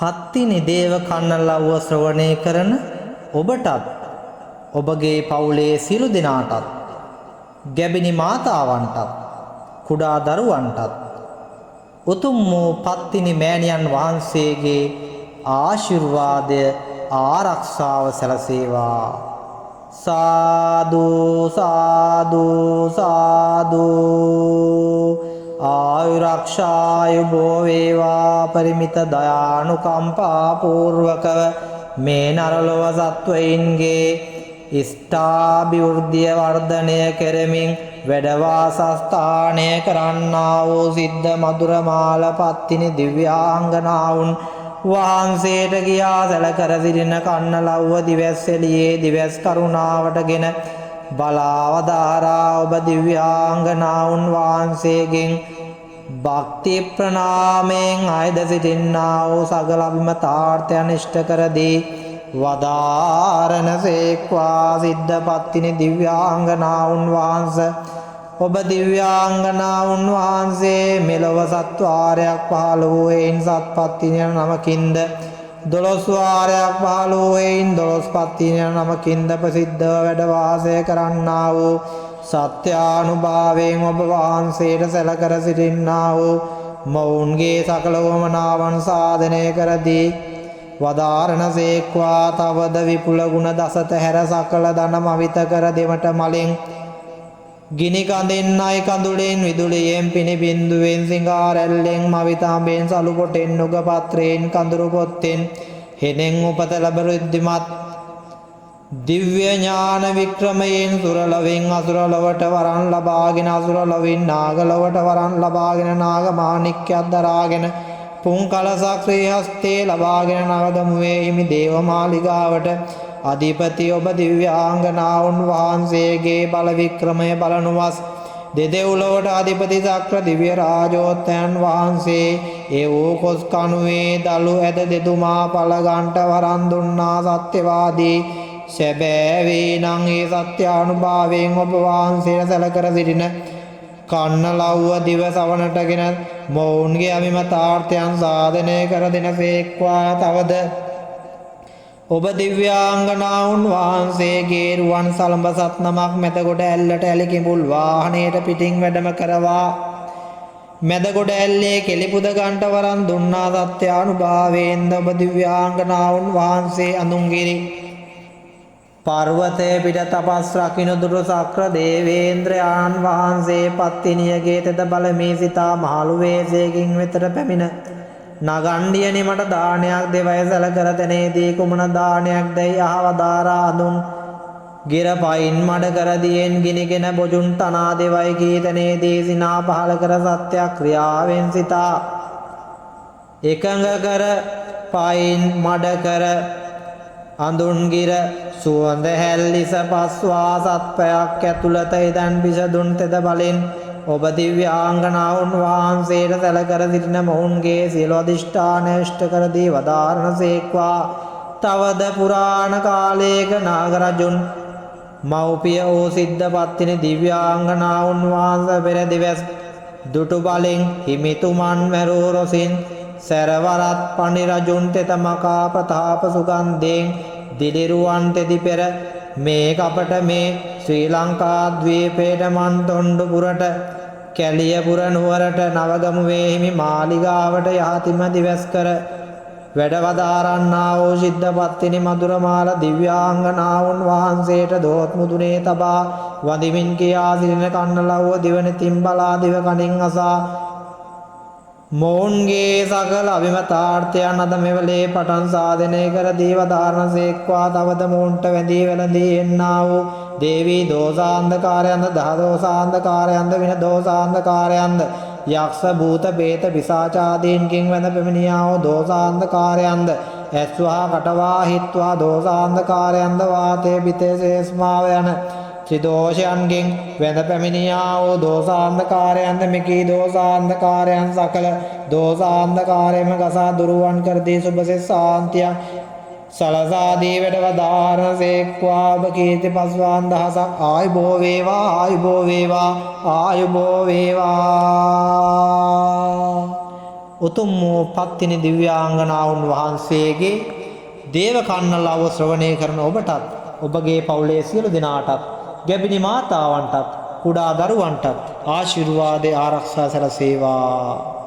පත්තිනි දේව කන්නලව්ව ශ්‍රවණය කරන ඔබටත් ඔබගේ පවුලේ සියලු දෙනාටත් ගැබිනි මාතාවන්ටත් කුඩා දරුවන්ටත් උතුම් වූ පත්තිනි මෑණියන් වහන්සේගේ ආශිර්වාදය ආරක්ෂාව සැලසේවා. සාදු සාදු සාදු. ආයුරක්ෂායුබෝ වේවා. පරිමිත දයානුකම්පා පූර්වකව මේ නරලොව සත්වයින්ගේ ඉෂ්ඨාභිවෘද්ධිය වර්ධනය කරමින් වැඩවාසස්ථානය කරන්නා වූ සිද්ධ මధుරමාල පත්තිනි දිව්‍යාංගනාවුන් වහන්සේට ගියා සැලකර සිටින කන්නලව්ව දිවැස්සෙලියේ දිවැස් කරුණාවටගෙන බලාවදාරා ඔබ දිව්‍යාංගනාවුන් වහන්සේගෙන් භක්ති ප්‍රණාමයෙන් අයද සිටින්නා වූ සකල අභිමතාර්ථයන් ඉෂ්ට කර දී වදාරණ සේක්වා. සිද්ධ පත්තිනි දිව්‍යාංගනාවුන් වහන්සේ ඔබ දිව්‍යාංගනාවුන් වහන්සේ මෙලොව සත්වාරයක් පහළ වූ එයින් සත්පත්තිනි නමකින්ද 12 වාරයක් පහළ වූ එයින් 12 පත්තිනි නමකින්ද ප්‍රසිද්ධව වැඩ වාසය කරන්නා වූ සත්‍යානුභාවයෙන් ඔබ වහන්සේට සැලකර සිටින්නා වූ මොවුන්ගේ සකල වමනාවන් සාධනය කරදී වදාරණ සේක්වා. තවද විපුල ගුණ දසත හැර සකල ධනම අවිත කර දෙමට මලින් ගිනි කඳෙන් අයි කඳුලෙන් විදුලියෙන් පිණි බින්දුවෙන් සිඟාරැල්ලෙන් මවිතාඹෙන් සලු පොටෙන් නුග පත්‍රයෙන් කඳුරු පොත්තෙන් හෙනෙන් උපත ලැබ රුද්ධිමත් දිව්‍ය ඥාන වික්‍රමයෙන් සුරලොවින් අසුර ලොවට වරන් ලබාගෙන අසුර ලොවින් නාග ලොවට වරන් ලබාගෙන නාග මාණික්කයක් දරාගෙන පුන් කලසක් ශ්‍රී හස්තේ ලබාගෙන නවගමුවේ හිමි දේව මාලිගාවට අධිපති ඔබ දිව්‍යාංගනාවුන් වහන්සේගේ බල වික්‍රමය බලනුවස් දෙදෙව්ලොවට අධිපති සක්‍ර දිව්‍ය රාජෝත්තයන් වහන්සේ ඒ වූ කොස් කණුවේ දලු ඇද දෙතුමා පළගන්ට වරන් දුන්නා සත්‍යවාදී සැබෑවේ නම් ඒ සත්‍යානුභාවයෙන් ඔබ වහන්සේට සැලකර සිටින කන්නලව්ව දිව සවනටගෙන මොවුන්ගේ අභිමතාර්ථයන් සාධනය කර දෙන සේක්වා. තවද ඔබ දිව්‍යාංගනාවුන් වහන්සේගේ රුවන් සලඹ සත් නමක් මැදගොඩ ඇල්ලට ඇලි කිඹුල් වාහනයට පිටින් වැඩම කරවා මැදගොඩ ඇල්ලේ කෙලිපුද ගන්ට වරන් දුන්නා සත්‍යානුභාවයෙන්ද ඔබ දිව්‍යාංගනාවුන් වහන්සේ අඳුන්ගිරි පර්වතය පිට තපස් රකින්න දුරු සක්‍ර දේවේන්ද්‍රයන් වහන්සේ පත්තිනියගේ තෙද බලමී සිතා මහලු වේසයකින් වෙතට පැමිණ නගණ්ඩියනි මට දානයක් දෙවය සැලකර තැනේදී කුමන දානයක් දැයි අහවදාරා අඳුන් ගිර පයින් මඩ කරදියෙන් ගිනිගෙන බොජුන් තනා දෙවයි කීතනේදී සිනා පහල කර සත්‍යක්‍රියාවෙන් සිතා එකඟ කර පයින් මඩ කර අඳුන්ගිර සුවඳ හැල්ලිස පස්වා සත්පයක් ඇතුළත ඉදන් පිසදුන් තෙද බලින් ඔබ දිව්‍යාංගනාවුන් වහන්සේට සැලකර සිටින මොවුන්ගේ සියලු අධිෂ්ඨාන ඉෂ්ට කර දී වදාරණ සේක්වා. තවද පුරාණ කාලයක නාගරජුන් මව්පිය වූ සිද්ධ පත්තිනි දිව්‍යාංගනාවුන් වහන්සේ පෙර දිවස් දුටු බලෙන් හිමිතුමන් මැරූ රොසින් සැරවරත් පණි රජුන් තෙත මකා ප්‍රතාප සුගන්ධයෙන් දිලිරුවන් තෙදි පෙර මේ කපට මේ ශ්‍රී ලංකා ද්වීපයට මන්තොණ්ඩුපුරට කැලියපුර නුවරට නවගමුවේ හිමි මාලිගාවට යහතිම දිවස් කර වැඩවදාරන්නා වූ සිද්ධ පත්තිනි මధుරමාල දිව්‍යාංගනාවුන් වහන්සේට දෝත් මුදුනේ තබා වඳිමින් කියා සිටින කන්නලව්ව දිවන තිම්බලා දිව කණින් අසා මොවුන්ගේ සකල අභිමතාර්ථයන් අද මෙවලේ පටන් සාධනය කර දී වදාරණ සේක්වා. තවද මොවුන්ට වැඳී වැළඳී එන්නා වූ දේවී දෝසාන්ධකාරයන්ද දහදෝසාන්ධකාරයන්ද වින දෝසාන්ධකාරයන්ද යක්ෂ භූත බේත පිසාචාදීන්ගෙන් වැඳ පැමිණියා වූ දෝසාන්ධකාරයන්ද ඇස්වා කටවා හිත්වා දෝසාන්ධකාරයන්ද වාතය පිතේ සේස්මාව යන ත්‍රිදෝෂයන්ගෙන් වැඳ පැමිණියා වූ දෝසාන්ධකාරයන්ද මෙකී දෝසාන්ධකාරයන් සකල දෝසාන්ධකාරයම ගසා දුරුවන් කර දී සුභසේ සාන්තියක් සලසාදී වැඩ වදාරණ සේක්වා. ඔබ කීර්ති පස්වාන් දහසක් ආයුබෝ වේවා ආයුබෝ වේවා ආයුබෝ වේවා. උතුම් වූ පත්තිනි දිව්‍යාංගනාවුන් වහන්සේගේ දේව කන්නලව ශ්‍රවණය කරන ඔබටත් ඔබගේ පවුලේ සියලු දෙනාටත් ගැබිණි මාතාවන්ටත් කුඩා දරුවන්ටත් ආශිර්වාදේ ආරක්ෂා සැලසේවා.